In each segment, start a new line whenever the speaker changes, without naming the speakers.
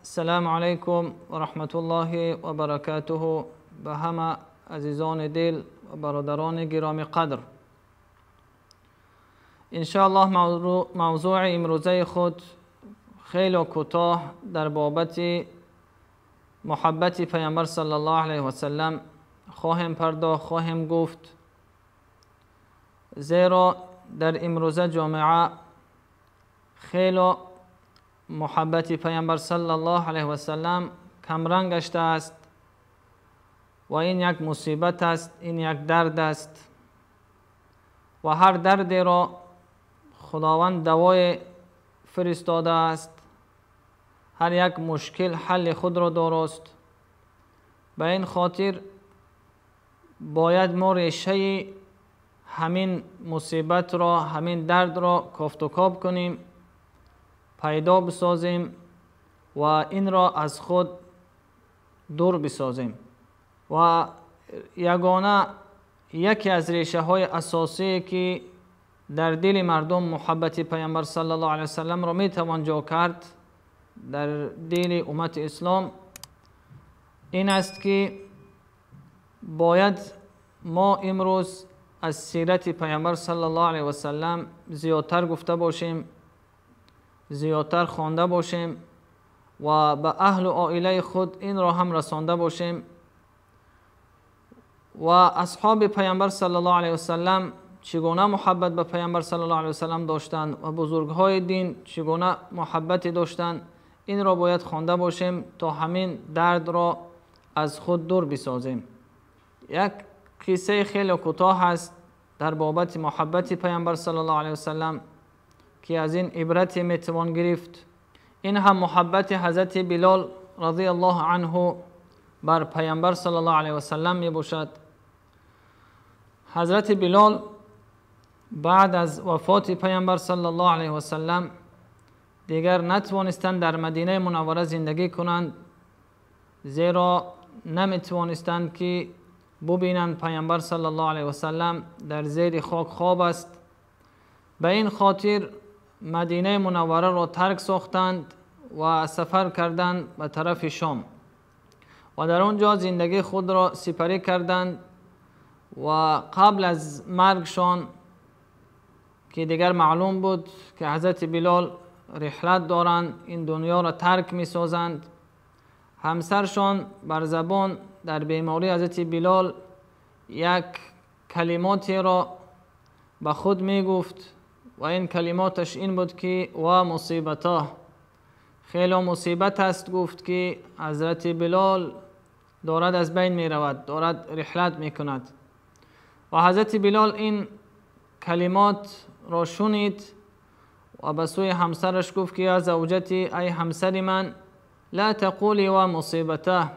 السلام علیکم و رحمت الله و برکاته به همه عزیزان دل و برادران گرامی قدر. انشاءالله موضوع امروزه خود خیلی کوتاه در بابت محبت پیامبر صلی الله علیه و سلم خواهم پرداخت، خواهم گفت، زیرا در امروزه جامعه خیلی محبت پیامبر صلی الله علیه و سلم کمرنگ گشته است و این یک مصیبت است، این یک درد است و هر دردی را خداوند دوای فرستاده است. هر یک مشکل حل خود را دارست. به این خاطر باید ما ریشه همین مصیبت را، همین درد را کافت و کاب کنیم، پیدا بسازیم و این را از خود دور بسازیم. و یگانه یکی از ریشه های اساسی که در دل مردم محبت پیامبر صلی الله علیه و سلم را می توان جا کرد در دل امت اسلام این است که باید ما امروز از سیرت پیامبر صلی الله علیه و سلم زیادتر گفته باشیم، زیادتر خوانده باشیم و به اهل و عائله خود این را هم رسانده باشیم و اصحاب پیامبر صلی الله علیه و سلم چگونه محبت به پیامبر صلی الله علیه و سلم داشتند و بزرگهای دین چگونه محبت داشتند، این را باید خوانده باشیم تا همین درد را از خود دور بسازیم. یک قصه خیلی کوتاه است در بابت محبت پیامبر صلی الله علیه و سلم که از این عبرت میتوان گرفت. این هم محبت حضرت بلال رضی الله عنه بر پیامبر صلی الله علیه و سلم می باشد. حضرت بلال بعد از وفات پیامبر صلی الله علیه و سلم دیگر نتوانستند در مدینه منوره زندگی کنند، زیرا نمیتوانستند که ببینند پیامبر صلی الله علیه و سلم در زیر خاک خواب است. به این خاطر مدینه منوره را ترک ساختند و سفر کردند به طرف شام و در آنجا زندگی خود را سپری کردند و قبل از مرگشان که دیگر معلوم بود که حضرت بلال رحلت دارند، این دنیا را ترک می سازند، همسرشان بر زبان در بیماری حضرت بلال یک کلماتی را به خود می گفت و این کلماتش این بود که و مصیبته، خیلی مصیبت است گفت که حضرت بلال دارد از بین می رود، دارد رحلت می کند. و حضرت بلال این کلمات را شنید و به سوی همسرش گفت که یا زوجتی، ای همسر من، لا تقولی و مصیبته،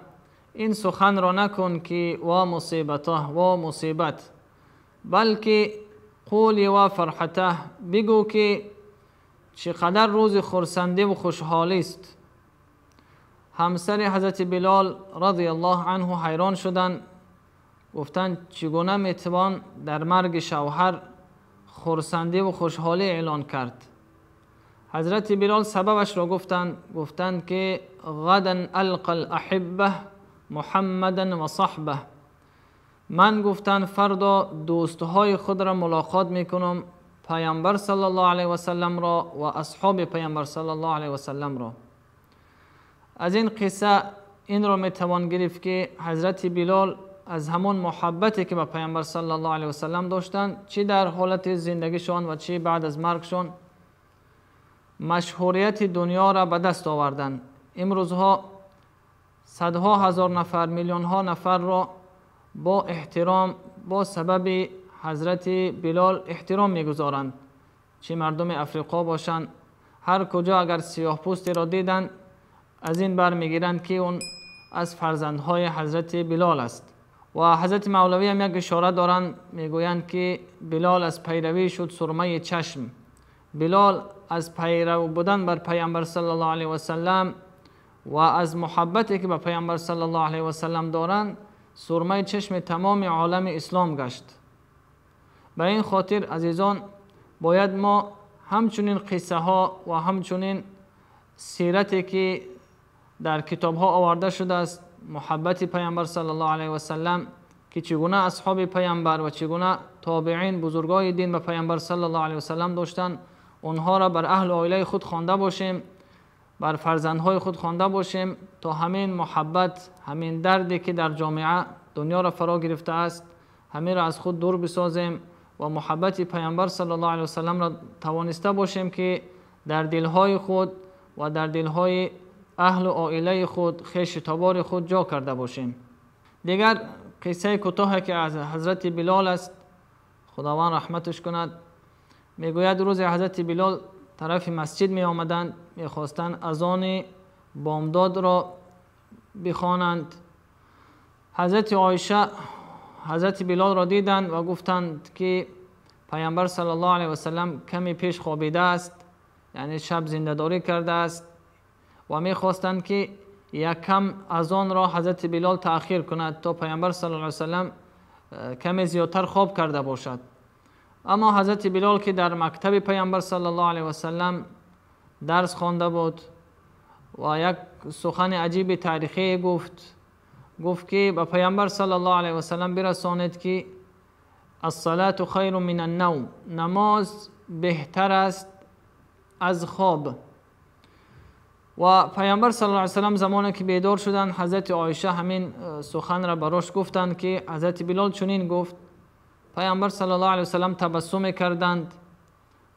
این سخن را نکن که و مصیبته، و مصیبت، بلکه قولی و فرحته، بگو که چقدر روز خرسندی و خوشحالی است. همسر حضرت بلال رضی الله عنه حیران شدند، گفتند چگونه میتوان در مرگ شوهر خرسندی و خوشحالی اعلان کرد؟ حضرت بلال سببش را گفتند که غدا القى الاحبه محمدا و صحبه، من گفتند فردا دوستهای خود را ملاقات میکنم، پیامبر صلی الله علیه و سلم را و اصحاب پیامبر صلی الله علیه و سلم را. از این قصه این را میتوان گرفت که حضرت بلال از همون محبتی که به پیامبر صلی الله علیه و سلم داشتند، چی در حالت زندگیشان و چی بعد از مرگشان، مشهوریت دنیا را به دست آوردند. امروزها صدها هزار نفر، میلیون ها نفر را با احترام، با سبب حضرت بلال احترام میگذارند، چه مردم افریقا باشند، هر کجا اگر سیاه پوستی را دیدند از این بر میگیرند که اون از فرزندهای حضرت بلال است. و حضرت مولوی هم یک اشاره دارند، میگویند که بلال از پیروی شد سرمه چشم. بلال از پیرو بودن بر پیامبر صلی الله علیه و سلم و از محبتی که به پیامبر صلی الله علیه و سلم دارند سرمه چشم تمام عالم اسلام گشت. به این خاطر عزیزان باید ما همچنین قصه ها و همچنین سیرتی که در کتاب ها آورده شده است محبت پیامبر صلی الله علیه و سلم که چگونه اصحاب پیامبر و چگونه تابعین بزرگای دین به پیامبر صلی الله علیه و سلم داشتن، اونها را بر اهل و عائله خود خوانده باشیم، بر فرزندهای خود خوانده باشیم تا همین محبت، همین دردی که در جامعه دنیا را فرا گرفته است، همین را از خود دور بسازیم و محبت پیامبر صلی الله علیه و سلم را توانسته باشیم که در دلهای خود و در دلهای اهل و عائله خود، خویش تبار خود جا کرده باشیم. دیگر قصه کوتاهی که از حضرت بلال است، خداوند رحمتش کند، میگوید روز حضرت بلال طرف مسجد می آمدند، می خواستند اذان بامداد را بخوانند. حضرت عایشه حضرت بلال را دیدند و گفتند که پیامبر صلی الله علیه و سلم کمی پیش خوابیده است، یعنی شب زنده‌داری کرده است و می خواستند که یک کم اذان را حضرت بلال تأخیر کند تا پیامبر صلی الله علیه و سلم کمی زیادتر خواب کرده باشد. اما حضرت بلال که در مکتب پیامبر صلی الله علیه و سلم درس خوانده بود و یک سخن عجیب تاریخی گفت که به پیامبر صلی الله علیه و سلم برسانید که الصلاة خیر من النوم، نماز بهتر است از خواب. و پیامبر صلی الله علیه و سلم زمانی که بیدار شدند، حضرت عایشه همین سخن را براش گفتند که حضرت بلال چنین گفت. پیامبر صلی الله علیه و سلم تبسم کردند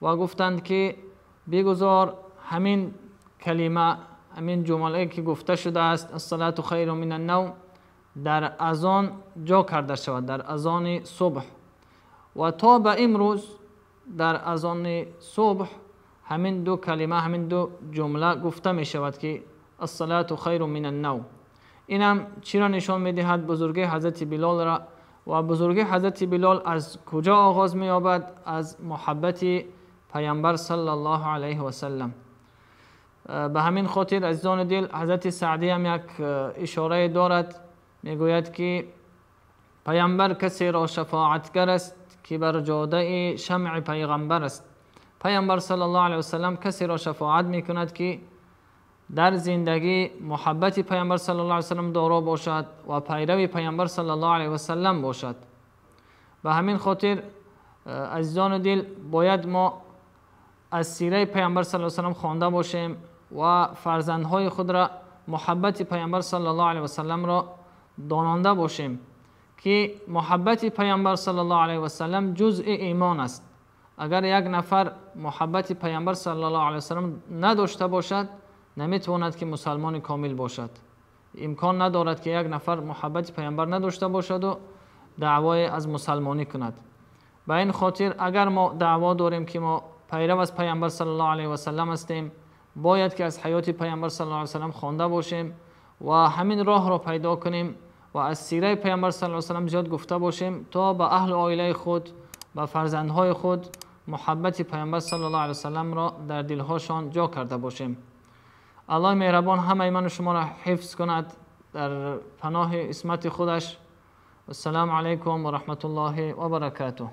و گفتند که بگذار همین کلمه، همین جمله که گفته شده است الصلاة خیر من النوم در اذان جا کرده شود، در اذان صبح. و تا به امروز در اذان صبح همین دو کلمه، همین دو جمله گفته می شود که الصلاة خیر من النوم. اینم چی را نشان می دهد؟ بزرگی حضرت بلال را. و بزرگی حضرت بلال از کجا آغاز می یابد؟ از محبت پیامبر صلی الله علیه و سلم. به همین خاطر عزیزان دل، حضرت سعدی هم یک اشاره دارد، میگوید که پیامبر کسی را شفاعتگر است که بر جاده شمع پیغمبر است. پیامبر صلی الله علیه و سلم کسی را شفاعت میکند که در زندگی محبت پیامبر صلی الله علیه و سلم دارا باشد و پیرو پیامبر صلی الله علیه و سلم باشد. به همین خاطر عزیزان دل، باید ما از سیره پیامبر صلی الله علیه و سلم خوانده باشیم و فرزندهای خود را محبت پیامبر صلی الله علیه و سلم را دانانده باشیم که محبت پیامبر صلی الله علیه و سلم جزء ایمان است. اگر یک نفر محبت پیامبر صلی الله علیه و سلم نداشته باشد، نمیتواند که مسلمان کامل باشد. امکان ندارد که یک نفر محبت پیامبر نداشته باشد و دعوای از مسلمانی کند. به این خاطر اگر ما دعوا داریم که ما پیرو از پیامبر صلی الله علیه و سلم هستیم، باید که از حیات پیامبر صلی الله علیه و سلم خوانده باشیم و همین راه را پیدا کنیم و از سیره پیامبر صلی الله علیه و سلم زیاد گفته باشیم تا به اهل و عائله خود، به فرزندهای خود محبت پیامبر صلی الله علیه و سلم را در دلهاشان جا کرده باشیم. الله مهربان همه من و شما را حفظ کند در پناه عصمت خودش. السلام علیکم و رحمت الله و برکاته.